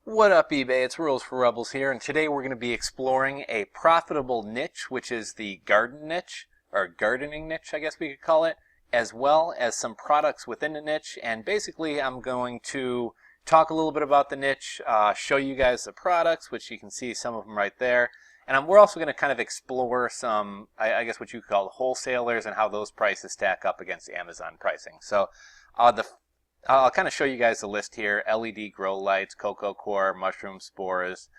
What up, eBay? It's Rules for Rebels here, and today we're going to be exploring a profitable niche, which is the garden niche, or gardening niche, I guess we could call it, as well as some products within the niche. And basically, I'm going to talk a little bit about the niche, show you guys the products, which you can see some of them right there. And we're also going to kind of explore some, I guess what you could call wholesalers and how those prices stack up against Amazon pricing. So I'll kind of show you guys the list here: LED grow lights, cocoa core, mushroom spores,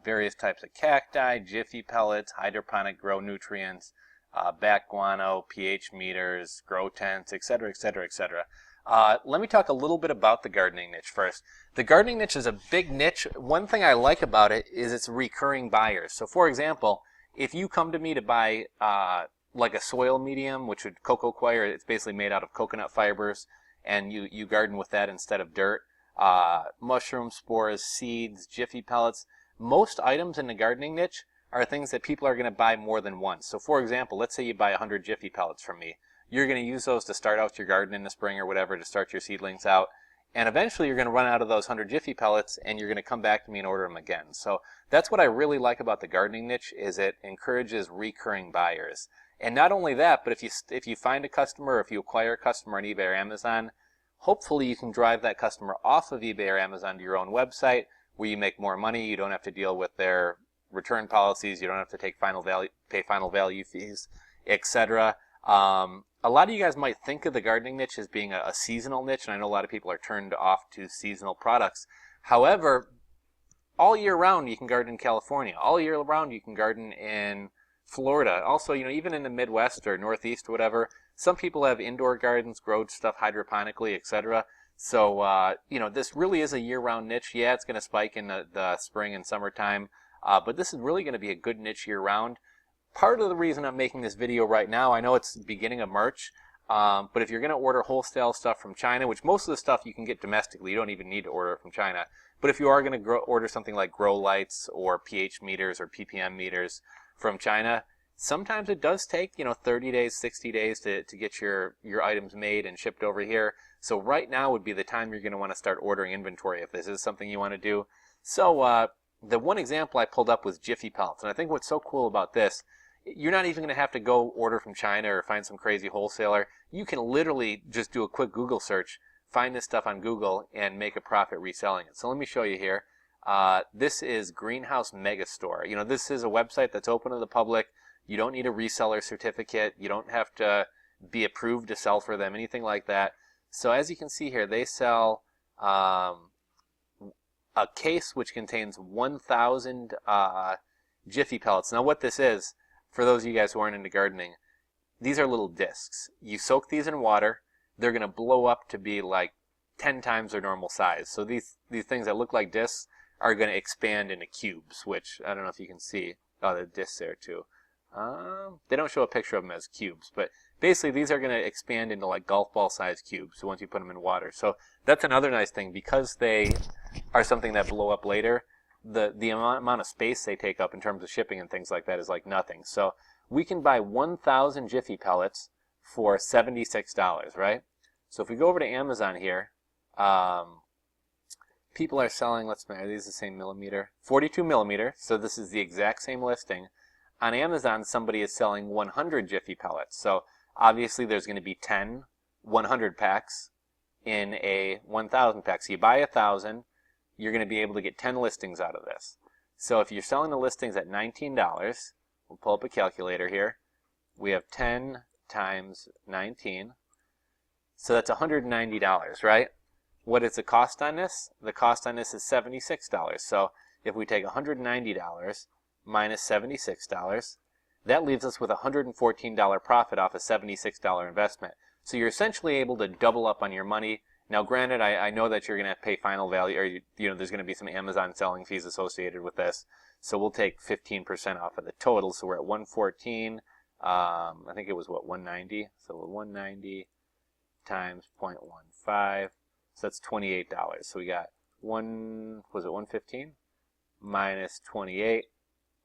various types of cacti, Jiffy pellets, hydroponic grow nutrients, bat guano, pH meters, grow tents, etc., etc., etc. Let me talk a little bit about the gardening niche first. The gardening niche is a big niche. One thing I like about it is it's recurring buyers. So for example, if you come to me to buy like a soil medium, which would cocoa coir, it's basically made out of coconut fibers, and you garden with that instead of dirt. Mushroom spores, seeds, Jiffy pellets. Most items in the gardening niche are things that people are going to buy more than once. So for example, let's say you buy 100 Jiffy pellets from me. You're going to use those to start out your garden in the spring or whatever, to start your seedlings out. And eventually you're going to run out of those 100 Jiffy pellets, and you're going to come back to me and order them again. So that's what I really like about the gardening niche, is it encourages recurring buyers. And not only that, but if you find a customer, or if you acquire a customer on eBay or Amazon, hopefully you can drive that customer off of eBay or Amazon to your own website, where you make more money. You don't have to deal with their return policies. You don't have to pay final value fees, etc. A lot of you guys might think of the gardening niche as being a seasonal niche, and I know a lot of people are turned off to seasonal products. However, all year round you can garden in California. All year round you can garden in Florida. Also, even in the Midwest or Northeast or whatever, some people have indoor gardens, grow stuff hydroponically, etc. So, this really is a year-round niche. Yeah, it's going to spike in the spring and summertime, but this is really going to be a good niche year-round. Part of the reason I'm making this video right now, I know it's the beginning of March, but if you're going to order wholesale stuff from China, which most of the stuff you can get domestically, you don't even need to order it from China. But if you are going to order something like grow lights or pH meters or ppm meters from China, sometimes it does take 30 days, 60 days to get your items made and shipped over here. So right now would be the time you're going to want to start ordering inventory if this is something you want to do. So the one example I pulled up was Jiffy pellets, and I think what's so cool about this, you're not even going to have to go order from China or find some crazy wholesaler. You can literally just do a quick Google search, find this stuff on Google, and make a profit reselling it. So let me show you here. This is Greenhouse Megastore. This is a website that's open to the public. You don't need a reseller certificate. You don't have to be approved to sell for them, anything like that. So as you can see here, they sell a case which contains 1,000 Jiffy pellets. Now what this is, for those of you guys who aren't into gardening, these are little discs. You soak these in water. They're going to blow up to be like 10 times their normal size. So these things that look like discs are going to expand into cubes, which I don't know if you can see. Oh, the discs there too. They don't show a picture of them as cubes, but basically these are going to expand into like golf ball size cubes once you put them in water. So that's another nice thing, because they are something that blow up later. The amount of space they take up in terms of shipping and things like that is like nothing. So we can buy 1,000 Jiffy pellets for $76, right? So if we go over to Amazon here, people are selling, are these the same millimeter? 42 millimeter, so this is the exact same listing. On Amazon, somebody is selling 100 Jiffy pellets. So obviously there's going to be 10 100 packs in a 1,000 pack. So you buy 1,000, you're going to be able to get 10 listings out of this. So if you're selling the listings at $19, we'll pull up a calculator here. We have 10 times 19. So that's $190, right? What is the cost on this? The cost on this is $76. So if we take $190 minus $76, that leaves us with a $114 profit off a $76 investment. So you're essentially able to double up on your money. Now granted, I know that you're going to have to pay final value, or there's going to be some Amazon selling fees associated with this. So we'll take 15% off of the total. So we're at 114. I think it was what, 190? So 190 times 0.15. So that's $28. So we got was it 115 minus 28?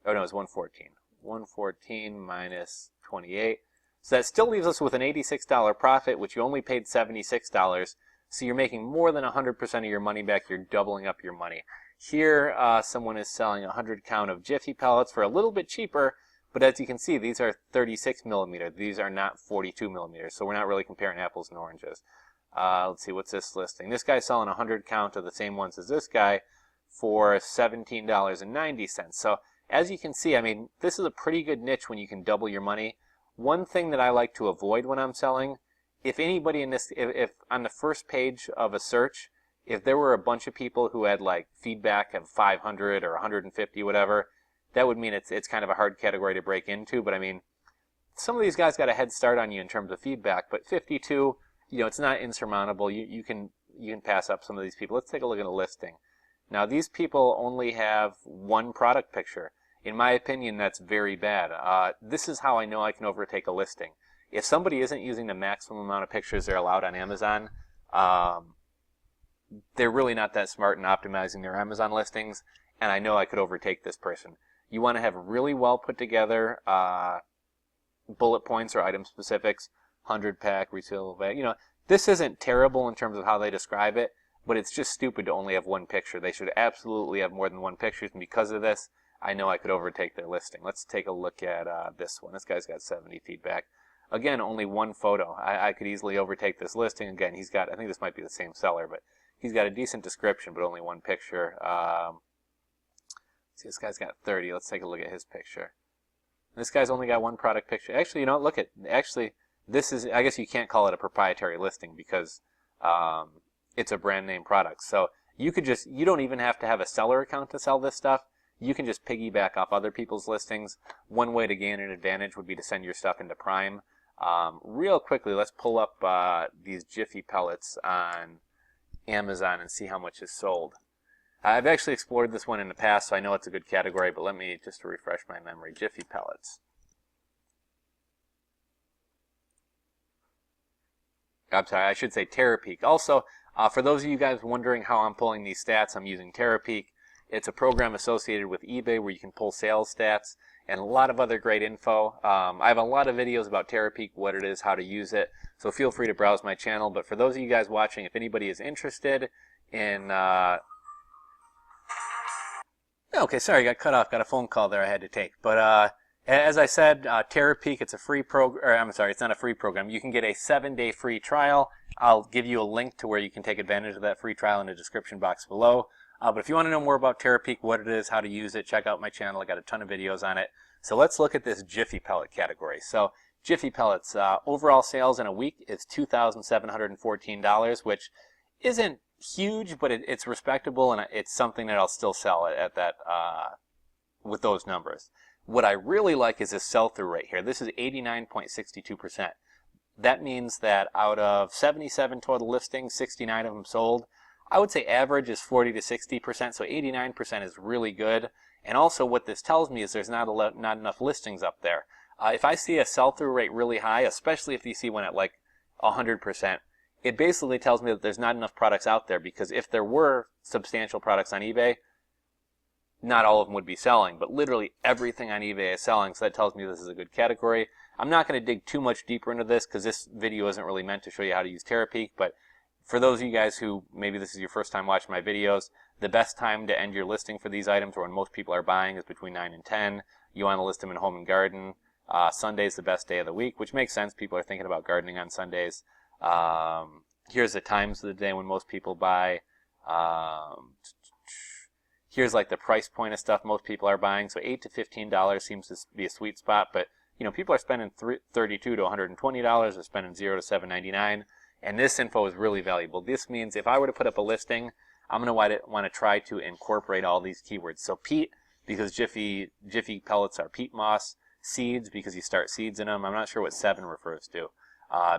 Oh no, it's 114. 114 minus 28. So that still leaves us with an $86 profit, which you only paid $76. So you're making more than 100% of your money back. You're doubling up your money. Here, someone is selling a 100 count of Jiffy pellets for a little bit cheaper, but as you can see, these are 36 millimeter. These are not 42 millimeters, so we're not really comparing apples and oranges. Let's see, what's this listing? This guy's selling a 100 count of the same ones as this guy for $17.90. So as you can see, I mean, this is a pretty good niche when you can double your money. One thing that I like to avoid when I'm selling, if anybody in this, if on the first page of a search, if there were a bunch of people who had like feedback of 500 or 150, whatever, that would mean it's kind of a hard category to break into. But I mean, some of these guys got a head start on you in terms of feedback, but 52, you know, it's not insurmountable. You can pass up some of these people. Let's take a look at a listing. Now, these people only have one product picture. In my opinion, that's very bad. This is how I know I can overtake a listing. If somebody isn't using the maximum amount of pictures they're allowed on Amazon, they're really not that smart in optimizing their Amazon listings, and I know I could overtake this person. You want to have really well put together bullet points or item specifics, 100 pack, resell bag. You know, this isn't terrible in terms of how they describe it, but it's just stupid to only have one picture. They should absolutely have more than one picture, and because of this, I know I could overtake their listing. Let's take a look at this one. This guy's got 70 feedback. Again, only one photo. I could easily overtake this listing. Again, he's got, I think this might be the same seller, but he's got a decent description, but only one picture. See, this guy's got 30. Let's take a look at his picture. This guy's only got one product picture. Actually, you know, look at, actually, this is, I guess you can't call it a proprietary listing because it's a brand name product. So you could just, you don't even have to have a seller account to sell this stuff. You can just piggyback off other people's listings. One way to gain an advantage would be to send your stuff into Prime. Real quickly, let's pull up these Jiffy pellets on Amazon and see how much is sold. I've actually explored this one in the past, so I know it's a good category, but let me just to refresh my memory. Jiffy pellets. I'm sorry, I should say Terapeak. Also, for those of you guys wondering how I'm pulling these stats, I'm using Terapeak. It's a program associated with eBay where you can pull sales stats and a lot of other great info. I have a lot of videos about Terapeak, what it is, how to use it, so feel free to browse my channel. But for those of you guys watching, if anybody is interested in... Okay, sorry, got cut off. Got a phone call there I had to take. But as I said, Terapeak, it's a free program. I'm sorry, it's not a free program. You can get a 7-day free trial. I'll give you a link to where you can take advantage of that free trial in the description box below. But if you want to know more about Terapeak, what it is, how to use it, check out my channel. I got a ton of videos on it. So let's look at this Jiffy pellet category. So Jiffy pellets, overall sales in a week is $2,714, which isn't huge, but it's respectable, and it's something that I'll still sell at that with those numbers. What I really like is this sell-through rate here. This is 89.62%. That means that out of 77 total listings, 69 of them sold. I would say average is 40 to 60%, so 89% is really good. And also what this tells me is there's not enough listings up there. If I see a sell-through rate really high, especially if you see one at like 100%, it basically tells me that there's not enough products out there, because if there were substantial products on eBay, not all of them would be selling, but literally everything on eBay is selling, so that tells me this is a good category. I'm not going to dig too much deeper into this because this video isn't really meant to show you how to use Terapeak, but for those of you guys who maybe this is your first time watching my videos, the best time to end your listing for these items, or when most people are buying, is between 9 and 10. You want to list them in home and garden. Sunday's the best day of the week, which makes sense. People are thinking about gardening on Sundays. Here's the times of the day when most people buy. Here's like the price point of stuff most people are buying. So $8 to $15 seems to be a sweet spot, but you know, people are spending $32 to $120. They're spending $0 to $7.99, and this info is really valuable. This means if I were to put up a listing, I'm going to want to try to incorporate all these keywords. So peat, because Jiffy pellets are peat moss. Seeds, because you start seeds in them. I'm not sure what 7 refers to.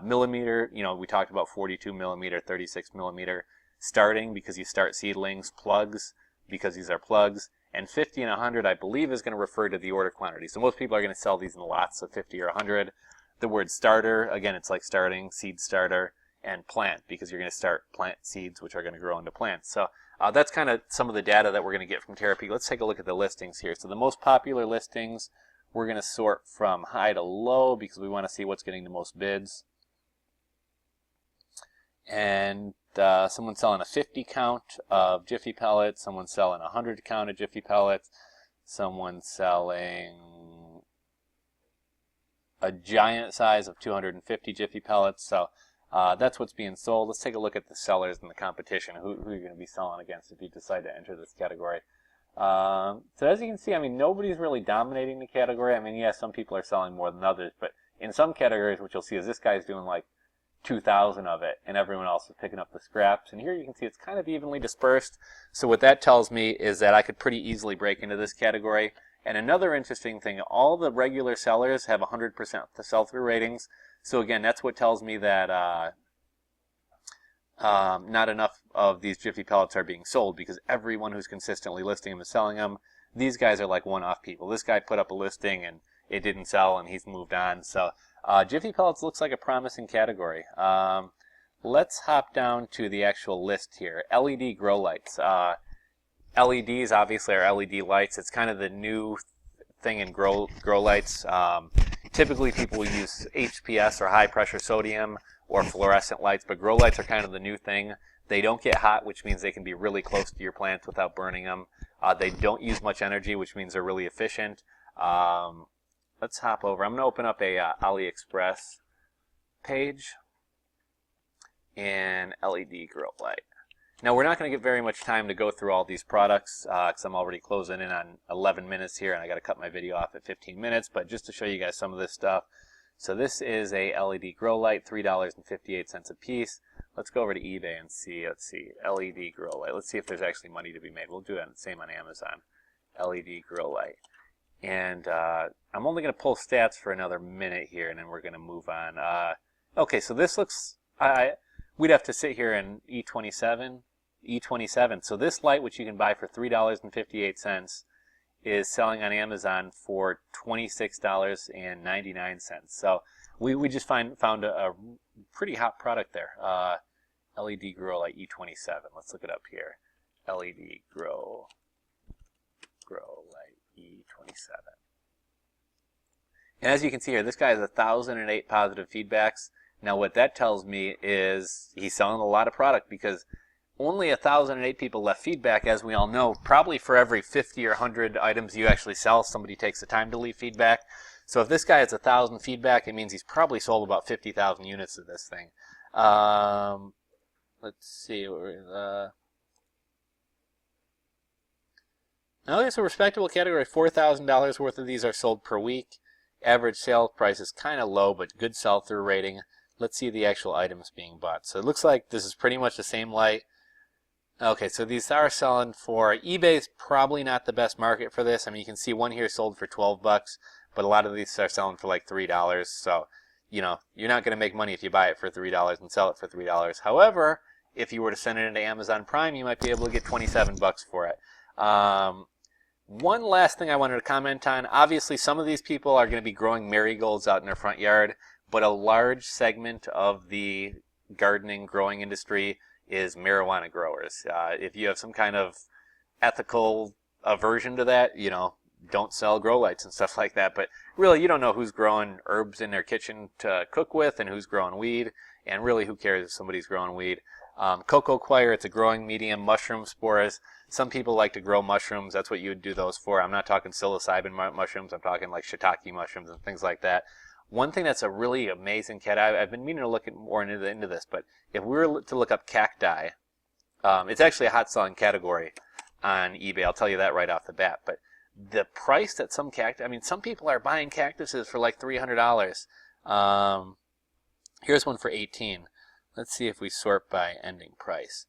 Millimeter, you know, we talked about 42 millimeter, 36 millimeter. Starting, because you start seedlings. Plugs, because these are plugs. And 50 and 100, I believe, is going to refer to the order quantity. So most people are going to sell these in lots of 50 or 100. The word starter, again, it's like starting, seed starter. And plant, because you're going to start plant seeds, which are going to grow into plants. So that's kind of some of the data that we're going to get from Terapeak. Let's take a look at the listings here. So the most popular listings, we're going to sort from high to low because we want to see what's getting the most bids. And someone selling a 50 count of Jiffy pellets, someone selling a 100 count of Jiffy pellets, someone selling a giant size of 250 Jiffy pellets. So that's what's being sold. Let's take a look at the sellers and the competition, who you're going to be selling against if you decide to enter this category. So as you can see, I mean, nobody's really dominating the category. I mean, yeah, some people are selling more than others, but in some categories, what you'll see is this guy's doing like 2,000 of it, and everyone else is picking up the scraps. And here you can see it's kind of evenly dispersed. So what that tells me is that I could pretty easily break into this category. And another interesting thing, all the regular sellers have 100% the sell-through ratings. So again, that's what tells me that not enough of these Jiffy pellets are being sold, because everyone who's consistently listing them is selling them. These guys are like one-off people. This guy put up a listing and it didn't sell and he's moved on. So Jiffy pellets looks like a promising category. Let's hop down to the actual list here. LED grow lights. LEDs obviously are LED lights. It's kind of the new thing in grow lights. Typically people will use HPS or high pressure sodium or fluorescent lights, but grow lights are kind of the new thing. They don't get hot, which means they can be really close to your plants without burning them. They don't use much energy, which means they're really efficient. Let's hop over. I'm going to open up a AliExpress page and LED grow light. Now we're not going to get very much time to go through all these products because I'm already closing in on 11 minutes here and I got to cut my video off at 15 minutes, but just to show you guys some of this stuff. So this is a LED grow light, $3.58 a piece. Let's go over to eBay and see. Let's see, LED grow light. Let's see if there's actually money to be made. We'll do that the same on Amazon. LED grow light. And I'm only going to pull stats for another minute here, and then we're going to move on. Okay, so this looks, we'd have to sit here in E27. So this light, which you can buy for $3.58, is selling on Amazon for $26.99. So we just found a pretty hot product there. LED grow light E27. Let's look it up here. LED grow light E27. And as you can see here, this guy has 1,008 positive feedbacks. Now what that tells me is he's selling a lot of product, because only 1,008 people left feedback. As we all know, probably for every 50 or 100 items you actually sell, somebody takes the time to leave feedback. So if this guy has 1,000 feedback, it means he's probably sold about 50,000 units of this thing. Let's see. Okay, so respectable category, $4,000 worth of these are sold per week. Average sale price is kind of low, but good sell-through rating. Let's see the actual items being bought. So it looks like this is pretty much the same light. Okay, so these are selling for, eBay's probably not the best market for this. I mean, you can see one here sold for 12 bucks, but a lot of these are selling for like $3. So, you know, you're not going to make money if you buy it for $3 and sell it for $3. However, if you were to send it into Amazon Prime, you might be able to get 27 bucks for it. One last thing I wanted to comment on. Obviously, some of these people are going to be growing marigolds out in their front yard, but a large segment of the gardening, growing industry is marijuana growers. If you have some kind of ethical aversion to that, you know, don't sell grow lights and stuff like that. But really, you don't know who's growing herbs in their kitchen to cook with and who's growing weed. And really, who cares if somebody's growing weed? Cocoa coir, it's a growing medium. Mushroom spores. Some people like to grow mushrooms. That's what you would do those for. I'm not talking psilocybin mushrooms. I'm talking like shiitake mushrooms and things like that. One thing that's a really amazing cat, I've been meaning to look more into this, but if we were to look up cacti, it's actually a hot selling category on eBay. I'll tell you that right off the bat. But the price that some cacti, I mean, some people are buying cactuses for like $300. Here's one for $18. Let's see if we sort by ending price.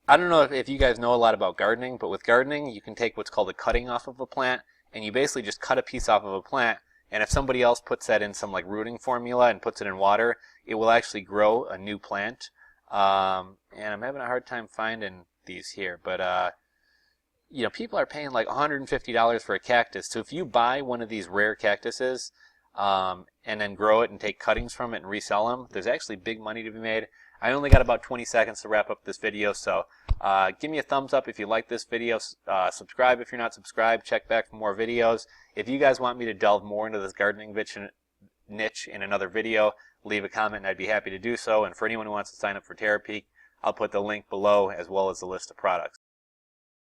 I don't know if you guys know a lot about gardening, but with gardening, you can take what's called a cutting off of a plant, and you basically just cut a piece off of a plant, and if somebody else puts that in some like rooting formula and puts it in water, it will actually grow a new plant. And I'm having a hard time finding these here, but you know, people are paying like $150 for a cactus. So if you buy one of these rare cactuses and then grow it and take cuttings from it and resell them, there's actually big money to be made. I only got about 20 seconds to wrap up this video, so give me a thumbs up if you like this video. Subscribe if you're not subscribed. Check back for more videos. If you guys want me to delve more into this gardening niche in another video, leave a comment and I'd be happy to do so. And for anyone who wants to sign up for Terapeak, I'll put the link below as well as the list of products.